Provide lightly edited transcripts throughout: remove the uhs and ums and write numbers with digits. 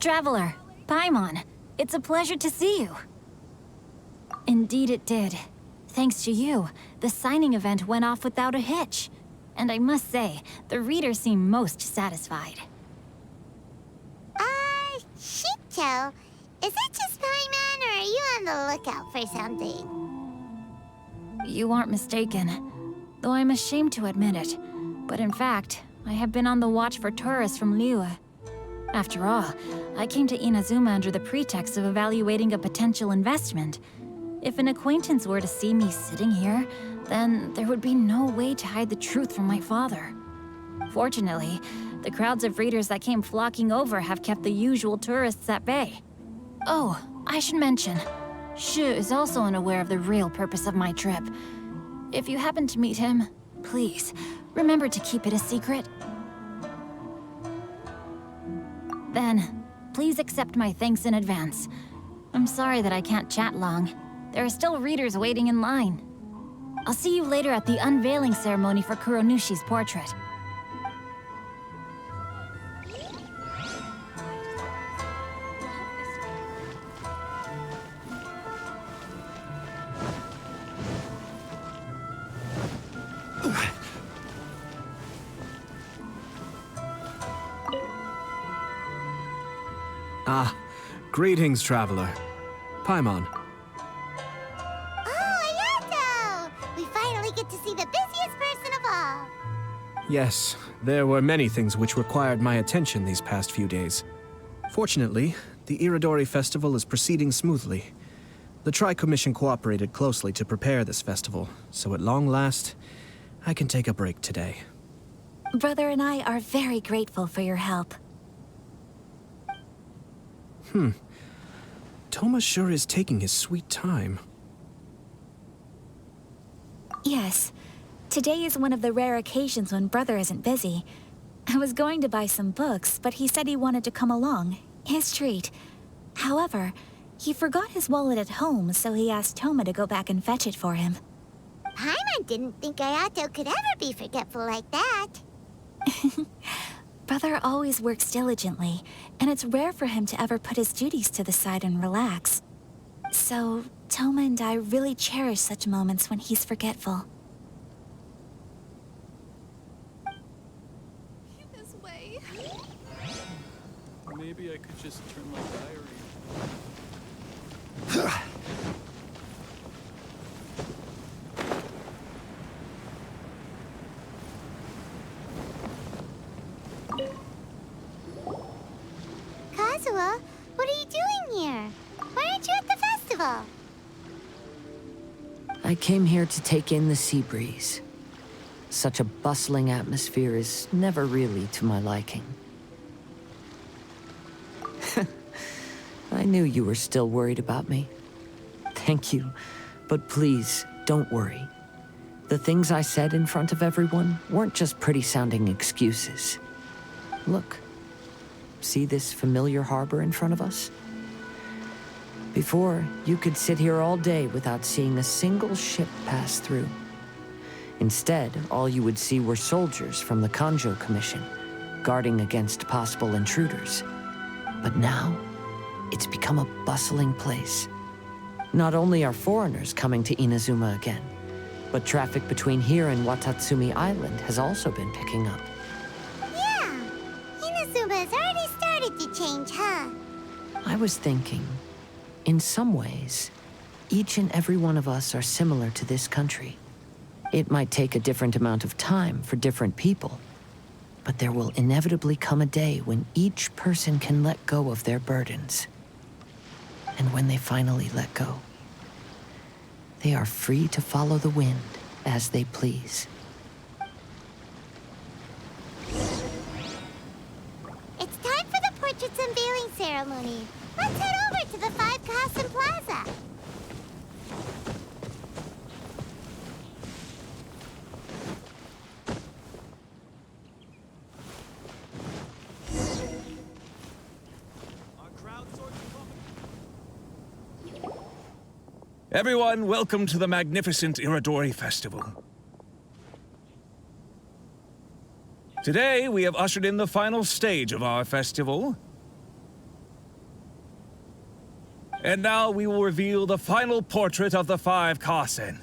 Traveler, Paimon, it's a pleasure to see you. Indeed it did. Thanks to you, the signing event went off without a hitch. And I must say, the readers seem most satisfied. Shito, is it just Paimon, or are you on the lookout for something? You aren't mistaken, though I'm ashamed to admit it. But in fact, I have been on the watch for tourists from Liyue. After all, I came to Inazuma under the pretext of evaluating a potential investment. If an acquaintance were to see me sitting here, then there would be no way to hide the truth from my father. Fortunately, the crowds of readers that came flocking over have kept the usual tourists at bay. Oh, I should mention, Shu is also unaware of the real purpose of my trip. If you happen to meet him, please, remember to keep it a secret. Then, please accept my thanks in advance. I'm sorry that I can't chat long. There are still readers waiting in line. I'll see you later at the unveiling ceremony for Kuronushi's portrait. Ah, greetings, traveler. Paimon. Oh, Ayato! We finally get to see the busiest person of all. Yes, there were many things which required my attention these past few days. Fortunately, the Irodori festival is proceeding smoothly. The Tri-Commission cooperated closely to prepare this festival, so at long last, I can take a break today. Brother and I are very grateful for your help. Toma sure is taking his sweet time. Yes. Today is one of the rare occasions when Brother isn't busy. I was going to buy some books, but he said he wanted to come along. His treat. However, he forgot his wallet at home, so he asked Toma to go back and fetch it for him. Paimon didn't think Ayato could ever be forgetful like that. Brother always works diligently, and it's rare for him to ever put his duties to the side and relax. So, Toma and I really cherish such moments when he's forgetful. This way. Maybe I could just turn my diary. Kazuha, what are you doing here? Why aren't you at the festival? I came here to take in the sea breeze. Such a bustling atmosphere is never really to my liking. I knew you were still worried about me. Thank you, but please, don't worry. The things I said in front of everyone weren't just pretty-sounding excuses. Look. See this familiar harbor in front of us? Before, you could sit here all day without seeing a single ship pass through. Instead, all you would see were soldiers from the Kanjo Commission, guarding against possible intruders. But now, it's become a bustling place. Not only are foreigners coming to Inazuma again, but traffic between here and Watatsumi Island has also been picking up. Yeah, Inazuma has already started to change, huh? I was thinking, in some ways, each and every one of us are similar to this country. It might take a different amount of time for different people, but there will inevitably come a day when each person can let go of their burdens. And when they finally let go, they are free to follow the wind as they please. It's time for the portrait's unveiling ceremony. Let's head over to the Five Kasen Plaza. Everyone, welcome to the magnificent Irodori Festival. Today, we have ushered in the final stage of our festival. And now we will reveal the final portrait of the 5 Kasen,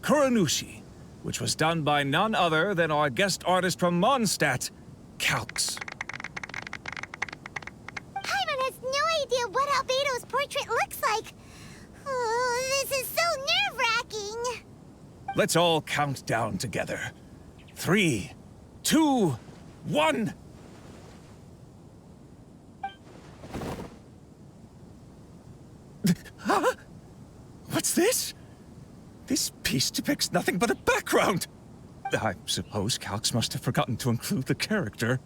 Kuronushi, which was done by none other than our guest artist from Mondstadt, Calx. Paimon has no idea what Albedo's portrait looks like. Oh, this is so nerve-wracking. Let's all count down together. 3, 2, 1. Huh? What's this? This piece depicts nothing but a background. I suppose Calx must have forgotten to include the character.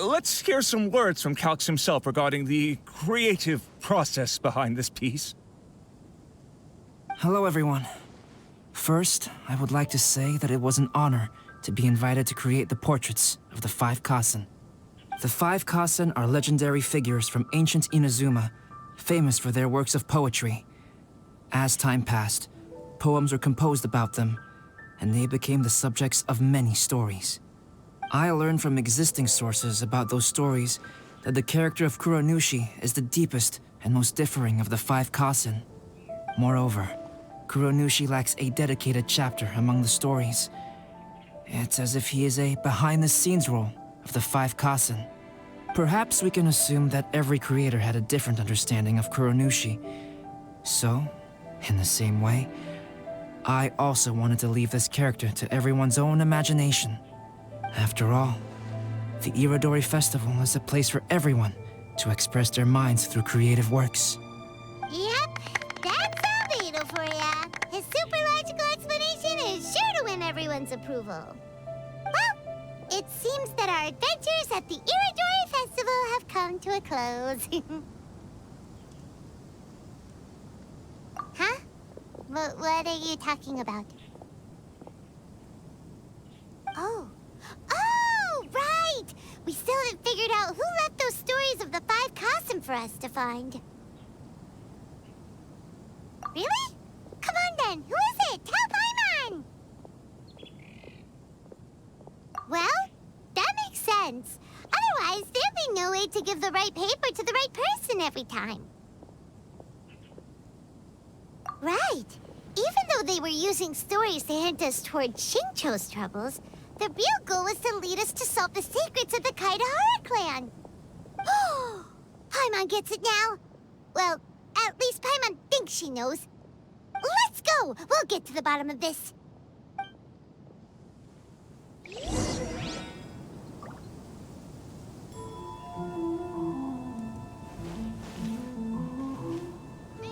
Let's hear some words from Calx himself regarding the creative process behind this piece. Hello, everyone. First, I would like to say that it was an honor to be invited to create the portraits of the 5 Kasen. The 5 Kasen are legendary figures from ancient Inazuma, famous for their works of poetry. As time passed, poems were composed about them, and they became the subjects of many stories. I learned from existing sources about those stories that the character of Kuronushi is the deepest and most differing of the 5 Kasen. Moreover, Kuronushi lacks a dedicated chapter among the stories. It's as if he is a behind-the-scenes role of the 5 Kasen. Perhaps we can assume that every creator had a different understanding of Kuronushi. So, in the same way, I also wanted to leave this character to everyone's own imagination. After all, the Irodori Festival is a place for everyone to express their minds through creative works. Yep, that's Albedo for ya. His super logical explanation is sure to win everyone's approval. Well, it seems that our adventures at the Irodori Festival have come to a close. Huh? What are you talking about? Oh, right! We still haven't figured out who left those stories of the 5 Kasen for us to find. Really? Come on then, who is it? Tell Paimon! Well, that makes sense. Otherwise, there'd be no way to give the right paper to the right person every time. Right. Even though they were using stories to hint us toward Shincho's troubles, the real goal was to lead us to solve the secrets of the Kaidahara clan. Oh, Paimon gets it now. Well, at least Paimon thinks she knows. Let's go! We'll get to the bottom of this. Make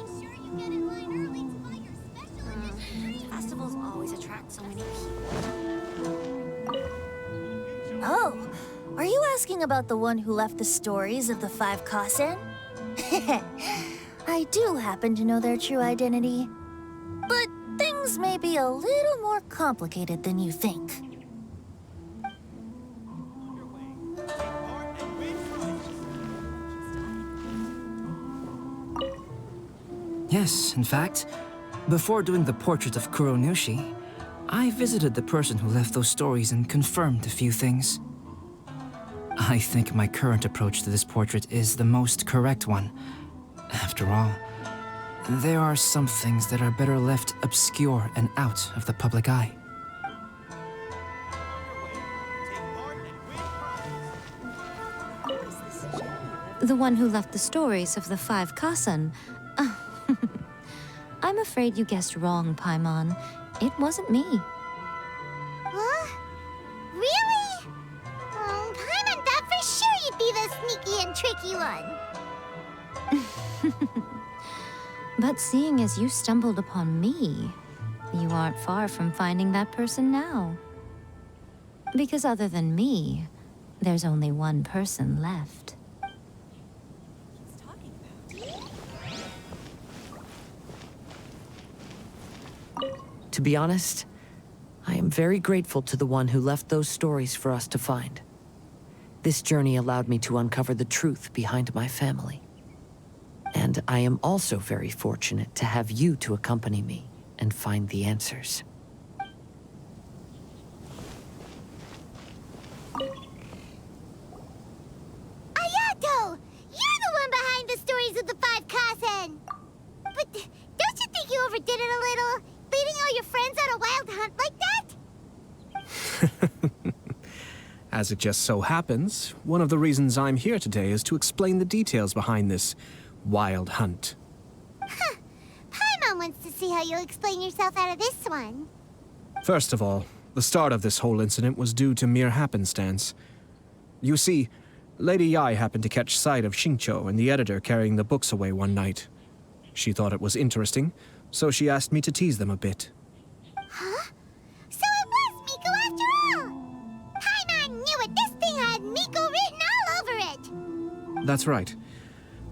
sure you get in line early to buy your special edition drink. Festivals always attract so many people. Oh, are you asking about the one who left the stories of the 5 Kasen? I do happen to know their true identity. But things may be a little more complicated than you think. Yes, in fact, before doing the portrait of Kuronushi, I visited the person who left those stories and confirmed a few things. I think my current approach to this portrait is the most correct one. After all, there are some things that are better left obscure and out of the public eye. The one who left the stories of the 5 Kasen. I'm afraid you guessed wrong, Paimon. It wasn't me. Huh? Really? Oh, Paimon thought for sure you'd be the sneaky and tricky one. But seeing as you stumbled upon me, you aren't far from finding that person now. Because other than me, there's only one person left. To be honest, I am very grateful to the one who left those stories for us to find. This journey allowed me to uncover the truth behind my family. And I am also very fortunate to have you to accompany me and find the answers. Ayato! You're the one behind the stories of As it just so happens, one of the reasons I'm here today is to explain the details behind this wild hunt. Paimon wants to see how you'll explain yourself out of this one. First of all, the start of this whole incident was due to mere happenstance. You see, Lady Yai happened to catch sight of Xingqiu and the editor carrying the books away one night. She thought it was interesting, so she asked me to tease them a bit. Huh? So it was Miko after all! Paimon knew it! This thing had Miko written all over it! That's right.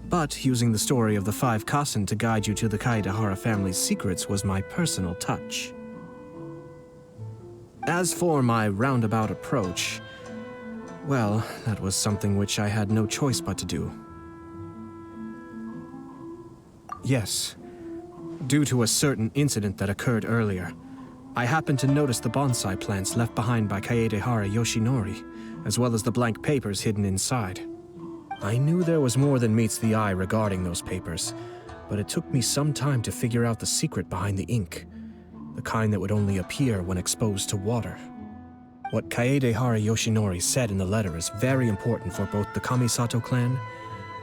But using the story of the 5 Kassen to guide you to the Kaedehara family's secrets was my personal touch. As for my roundabout approach, well, that was something which I had no choice but to do. Yes, due to a certain incident that occurred earlier, I happened to notice the bonsai plants left behind by Kaedehara Yoshinori, as well as the blank papers hidden inside. I knew there was more than meets the eye regarding those papers, but it took me some time to figure out the secret behind the ink, the kind that would only appear when exposed to water. What Kaedehara Yoshinori said in the letter is very important for both the Kamisato clan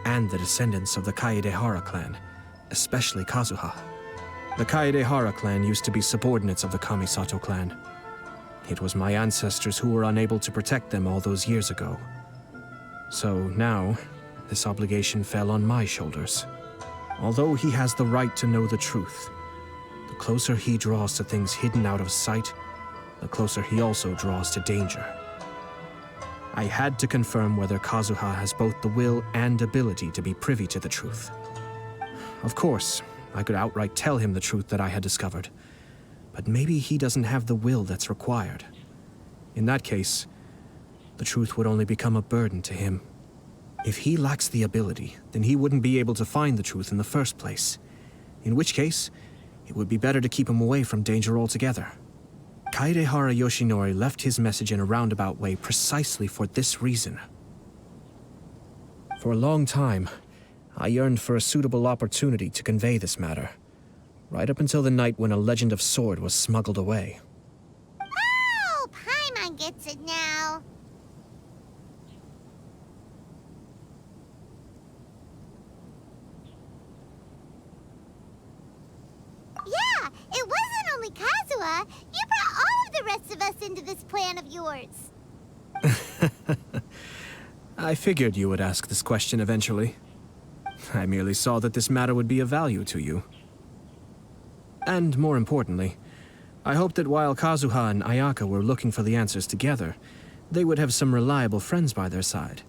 and the descendants of the Kaedehara clan, especially Kazuha. The Kaedehara clan used to be subordinates of the Kamisato clan. It was my ancestors who were unable to protect them all those years ago. So now, this obligation fell on my shoulders. Although he has the right to know the truth, the closer he draws to things hidden out of sight, the closer he also draws to danger. I had to confirm whether Kazuha has both the will and ability to be privy to the truth. Of course, I could outright tell him the truth that I had discovered, but maybe he doesn't have the will that's required. In that case, the truth would only become a burden to him. If he lacks the ability, then he wouldn't be able to find the truth in the first place. In which case, it would be better to keep him away from danger altogether. Kaedehara Yoshinori left his message in a roundabout way precisely for this reason. For a long time, I yearned for a suitable opportunity to convey this matter, right up until the night when a legend of sword was smuggled away. Oh, Paimon gets it now. Yeah, it wasn't only Kazuha. You brought all of the rest of us into this plan of yours. I figured you would ask this question eventually. I merely saw that this matter would be of value to you. And more importantly, I hoped that while Kazuha and Ayaka were looking for the answers together, they would have some reliable friends by their side.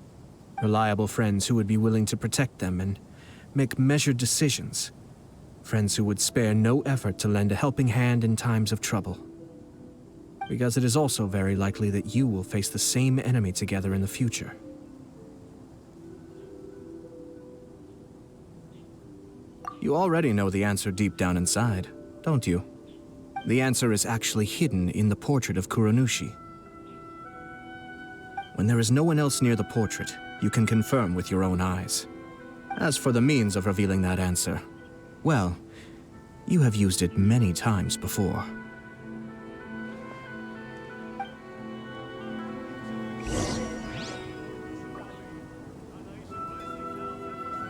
Reliable friends who would be willing to protect them and make measured decisions. Friends who would spare no effort to lend a helping hand in times of trouble. Because it is also very likely that you will face the same enemy together in the future. You already know the answer deep down inside, don't you? The answer is actually hidden in the portrait of Kuronushi. When there is no one else near the portrait, you can confirm with your own eyes. As for the means of revealing that answer, well, you have used it many times before.